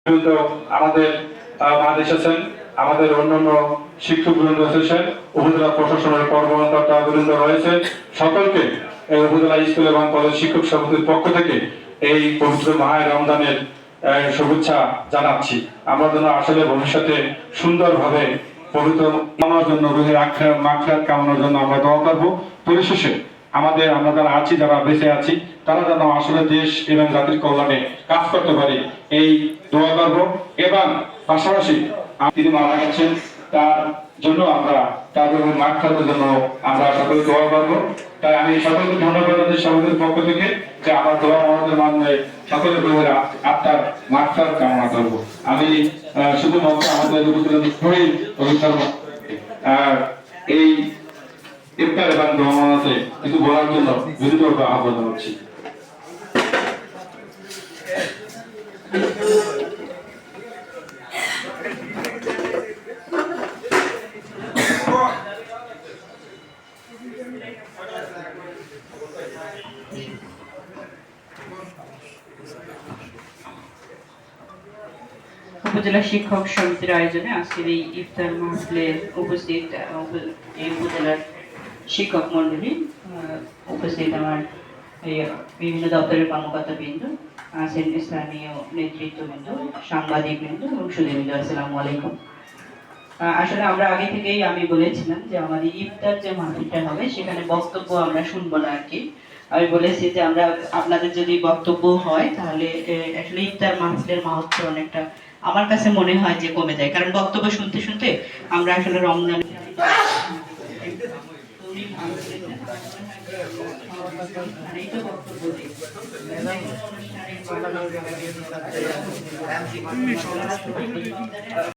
বৃন্দ আমাদের মাঝে এসেছেন, আমাদের অন্যান্য শিক্ষক বৃন্দ এসেছেন, উপজেলা প্রশাসনের কর্মকর্তা বৃন্দ রয়েছেন। সকলকে এই উপজেলা স্কুল এবং কলেজ শিক্ষক সমিতির পক্ষ থেকে এই পবিত্র মাহে রমজানের শুভেচ্ছা জানাচ্ছি। আমরা যেন আসলে ভবিষ্যতে সুন্দরভাবে পবিত্র আমার জন্য মাগফিরাত কামনার জন্য আমরা দোয়া করবো। পরিশেষে আমরা যারা আছি, যারা বেঁচে আছি, তারা যেন আসলে দেশ এবং জাতির কল্যাণে কাজ করতে পারি এই দোয়া করব। এবং পাশাপাশি তিনি মারা গেছেন, তার জন্য আমরা তাদের মাগফিরাতের জন্য আমরা সকলে দোয়া করব। তাই আমি সকলকে ধন্যবাদ জানাই সমাজের পক্ষ থেকে যে আমার দোয়া আমাদের মানবে সকলের আত্মার মাগফিরাত কামনা করব। আমি শুধুমাত্র আমাদের এই ইফতার এবং দোয়াতে কিছু বলার জন্য বিনীত আহ্বান জানাচ্ছি। উপজেলা শিক্ষক সমিতির আয়োজনে আজকের এই ইফতার মাহফিলে উপস্থিত এই উপজেলার শিক্ষক মন্ডলী, উপস্থিত আমার বিভিন্ন দপ্তরের কর্মকর্তা বৃন্দ, আছেন স্থানীয় নেতৃত্ববৃন্দ, সাংবাদিক বৃন্দ এবং সুধীবৃন্দ, আসসালামু আলাইকুম। আসলে আমরা আগে থেকেই আমি বলেছিলাম যে আমাদের ইফতার যে মাহফিলটা হবে সেখানে বক্তব্য আমরা শুনবো না আর কি। আমি বলেছি যে আমরা আপনাদের যদি বক্তব্য হয় তাহলে আসলে ইফতার মাহফিলের মাহাত্ম্য অনেকটা আমার কাছে মনে হয় যে কমে যায়, কারণ বক্তব্য শুনতে শুনতে আমরা আসলে রমজান